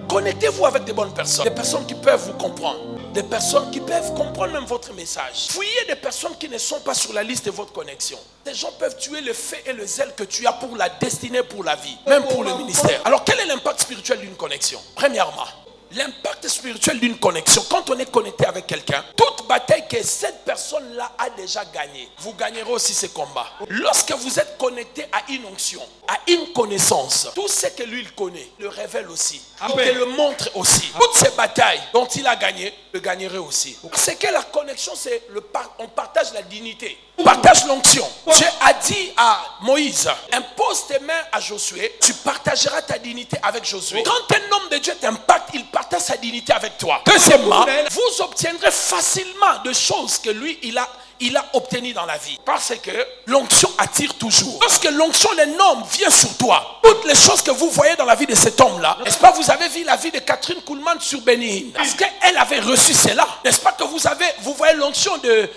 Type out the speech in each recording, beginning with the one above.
Connectez-vous avec des bonnes personnes, des personnes qui peuvent vous comprendre, des personnes qui peuvent comprendre même votre message. Fuyez des personnes qui ne sont pas sur la liste de votre connexion. Des gens peuvent tuer le fait et le zèle que tu as pour la destinée, pour la vie, même pour le ministère. Alors quel est l'impact spirituel d'une connexion? Premièrement, l'impact spirituel d'une connexion, quand on est connecté avec quelqu'un, toute bataille que cette personne-là a déjà gagnée, vous gagnerez aussi ce combat. Lorsque vous êtes connecté à une onction, à une connaissance, tout ce que lui il connaît, le révèle aussi, il te le montre aussi. Toutes ces batailles dont il a gagné, le gagnerez aussi. C'est que la connexion, c'est on partage la dignité, on partage l'onction. Dieu a dit à Moïse, impose tes mains à Josué, tu partageras ta dignité avec Josué. Quand un homme de Dieu t'impacte, il partage sa dignité avec toi. Deuxièmement, vous obtiendrez facilement des choses que lui, il a obtenu dans la vie. Parce que l'onction attire toujours. Lorsque l'onction, les normes vient sur toi, toutes les choses que vous voyez dans la vie de cet homme-là, n'est-ce pas, vous avez vu la vie de Catherine Kuhlman sur Bénin. Parce qu'elle avait reçu cela. N'est-ce pas que vous voyez l'onction de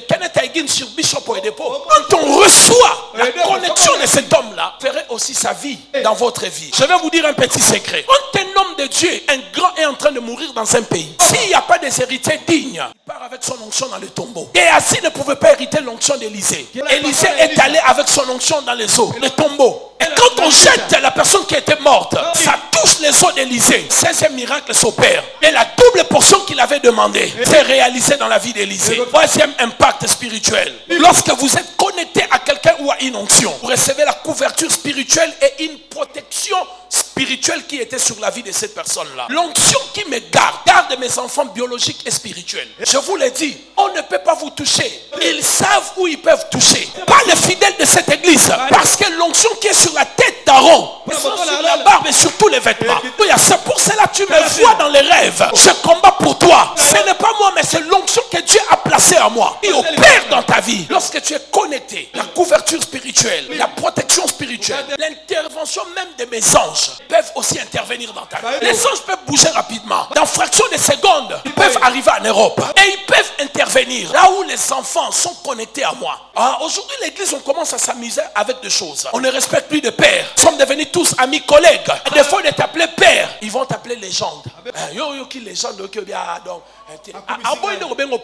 Kenneth Hagin sur Bishop Oyedepo. Quand on reçoit la connexion de cet homme-là, vous verrez aussi sa vie dans votre vie. Je vais vous dire un petit secret. Quand un homme de Dieu, un grand, est en train de mourir dans un pays, s'il n'y a pas des héritiers dignes, il part avec son onction dans le tombeau. Géasi ne pouvait pas hériter l'onction d'Élisée. Élisée est allé avec son onction dans les eaux, le tombeau. Et quand on jette la personne qui était morte, ça touche les eaux d'Élisée. 16e miracle s'opère. Et la double portion qu'il avait demandé s'est réalisée dans la vie d'Élisée. Troisième impact spirituel. Lorsque vous êtes connecté à quelqu'un ou à une onction, vous recevez la couverture spirituelle et une protection spirituelle qui était sur la vie de cette personne-là. L'onction qui me garde mes enfants biologiques et spirituels. Je vous l'ai dit, on ne peut pas vous toucher. Ils savent où ils peuvent toucher. Pas les fidèles de cette église. Parce que l'onction qui est sur la tête d'Aaron, sur la barbe et sur tous les vêtements. C'est pour cela que tu me vois dans les rêves. Je combats pour toi. Ce n'est pas moi, mais c'est l'onction que Dieu a placée à moi. Il opère dans ta vie. Lorsque tu es connecté, la couverture spirituelle, la protection spirituelle, l'intervention même de mes anges peuvent aussi intervenir dans ta vie. Les anges peuvent bouger rapidement. Dans fraction de secondes, ils peuvent arriver en Europe. Et ils peuvent intervenir là où les enfants sont connectés à moi. Aujourd'hui, l'église, on commence à s'amuser avec des choses. On ne respecte plus de père. Nous sommes devenus tous amis, collègues. Des fois, de t'appeler père, ils vont t'appeler légende. Qui légende, donc,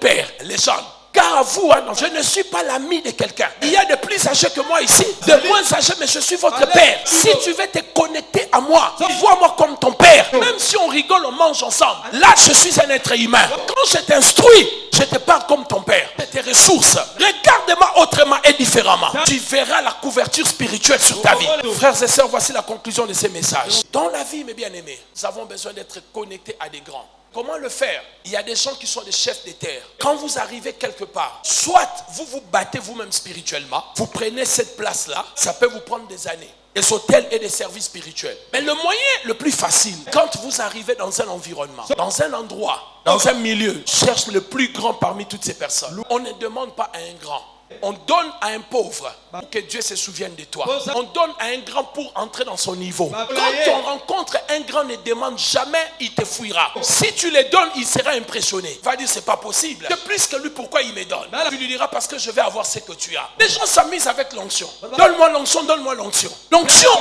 père, légende. Car à vous, je ne suis pas l'ami de quelqu'un. Il y a de plus âgés que moi ici, de moins âgés, mais je suis votre père. Si tu veux te connecter à moi, vois-moi comme ton père. Même si on rigole, on mange ensemble. Là, je suis un être humain. Quand je t'instruis, je te parle comme ton père. Tes ressources. Regarde-moi autrement et différemment. Tu verras la couverture spirituelle sur ta vie. Frères et sœurs, voici la conclusion de ces messages. Dans la vie, mes bien-aimés, nous avons besoin d'être connectés à des grands. Comment le faire? Il y a des gens qui sont des chefs de terre. Quand vous arrivez quelque part, soit vous vous battez vous-même spirituellement, vous prenez cette place-là, ça peut vous prendre des années. Des hôtels et des services spirituels. Mais le moyen le plus facile, quand vous arrivez dans un environnement, dans un endroit, dans un milieu, cherche le plus grand parmi toutes ces personnes. On ne demande pas à un grand. On donne à un pauvre pour que Dieu se souvienne de toi. On donne à un grand pour entrer dans son niveau. Quand on rencontre un grand, ne demande jamais, il te fouillera. Si tu le donnes, il sera impressionné. Il va dire, c'est pas possible. De plus que lui, pourquoi il me donne? Tu lui diras, parce que je vais avoir ce que tu as. Les gens s'amusent avec l'onction. Donne-moi l'onction, donne-moi l'onction. L'onction,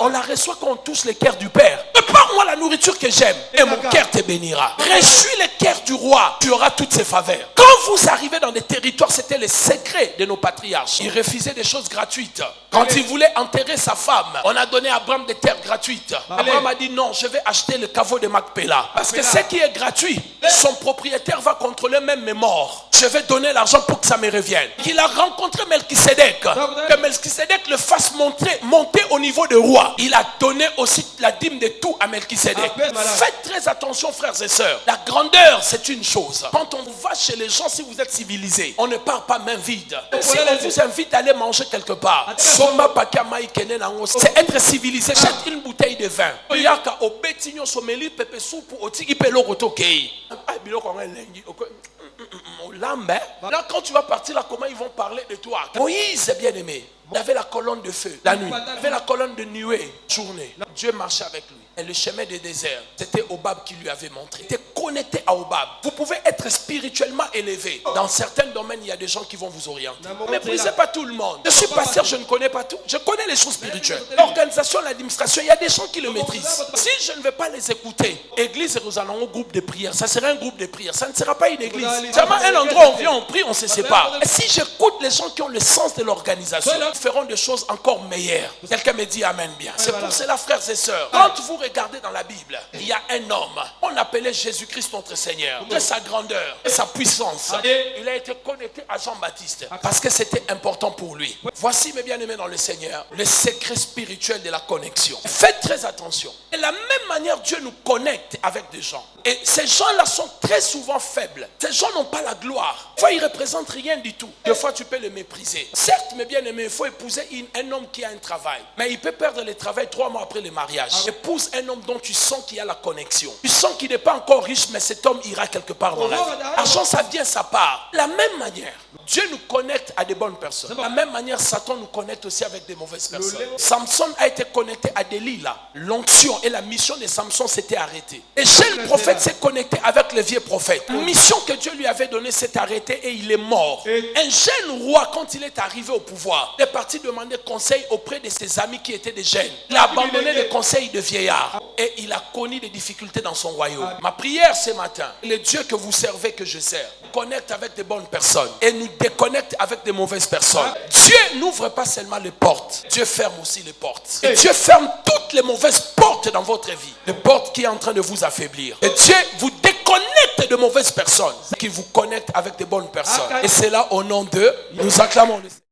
on la reçoit quand on touche les cœurs du Père. Prépare-moi la nourriture que j'aime et mon cœur te bénira. Réjouis les cœurs du roi, tu auras toutes ses faveurs. Quand vous arrivez dans des territoires, c'était le secret de nos patriarches. Ils refusaient des choses gratuites. Quand il voulait enterrer sa femme, on a donné à Abraham des terres gratuites. Abraham a dit non, je vais acheter le caveau de Macpéla. Parce que ce qui est gratuit, son propriétaire va contrôler même mes morts. Je vais donner l'argent pour que ça me revienne. Il a rencontré Melchisédek. Que Melchisédek le fasse monter au niveau de roi. Il a donné aussi la dîme de tout à Melchisédek. Faites très attention, frères et sœurs. La grandeur, c'est une chose. Quand on va chez les gens, si vous êtes civilisés, on ne part pas main vide. Si on vous invite à aller manger quelque part, c'est être civilisé. Jette une bouteille de vin. Là, quand tu vas partir, là, comment ils vont parler de toi? Moïse est bien aimé. Il avait la colonne de feu la nuit. Il avait la colonne de nuée journée. Dieu marchait avec lui. Et le chemin du désert, c'était Obab qui lui avait montré. Il était connecté à Obab. Vous pouvez être spirituellement élevé. Dans certains domaines, il y a des gens qui vont vous orienter. Ne méprisez pas tout le monde. Je suis pasteur, je ne connais pas tout. Je connais les choses spirituelles. L'organisation, l'administration, il y a des gens qui le maîtrisent. Si je ne vais pas les écouter, Église Jérusalem, au groupe de prière, ça sera un groupe de prière. Ça ne sera pas une église. C'est vraiment un endroit où on vient, on prie, on se sépare. Et si j'écoute les gens qui ont le sens de l'organisation, ils feront des choses encore meilleures. Quelqu'un me dit amen bien. C'est pour cela, frères et sœurs, quand vous regardez dans la Bible, il y a un homme, on appelait Jésus-Christ notre Seigneur, de sa grandeur, de sa puissance. Et il a été connecté à Jean-Baptiste parce que c'était important pour lui. Voici, mes bien-aimés dans le Seigneur, le secret spirituel de la connexion. Faites très attention. De la même manière, Dieu nous connecte avec des gens. Et ces gens-là sont très souvent faibles. Ces gens n'ont pas la gloire. Des fois, ils ne représentent rien du tout. Des fois, tu peux les mépriser. Certes, mes bien-aimés, il faut épouser un homme qui a un travail. Mais il peut perdre le travail 3 mois après le mariage. Épouse un homme dont tu sens qu'il y a la connexion. Tu sens qu'il n'est pas encore riche, mais cet homme ira quelque part dans la vie. L'argent, ça vient, ça part. De la même manière, Dieu nous connecte à des bonnes personnes. De la même manière, Satan nous connecte aussi avec des mauvaises personnes. Samson a été connecté à Delilah. L'onction et la mission de Samson s'était arrêtée. Et jeune prophète s'est connecté avec le vieux prophète. La mission que Dieu lui avait donnée s'est arrêtée et il est mort. Un jeune roi, quand il est arrivé au pouvoir, est parti demander conseil auprès de ses amis qui étaient des jeunes. Il a abandonné les conseils de vieillards et il a connu des difficultés dans son royaume. Ma prière ce matin, le Dieu que vous servez, que je sers, connecte avec des bonnes personnes et nous déconnecte avec des mauvaises personnes. Dieu n'ouvre pas seulement les portes, Dieu ferme aussi les portes. Et Dieu ferme toutes les mauvaises portes dans votre vie, les portes qui sont en train de vous affaiblir. Et Dieu vous déconnecte de mauvaises personnes qui vous connectent avec des bonnes personnes. Et c'est là au nom de, nous acclamons le Seigneur.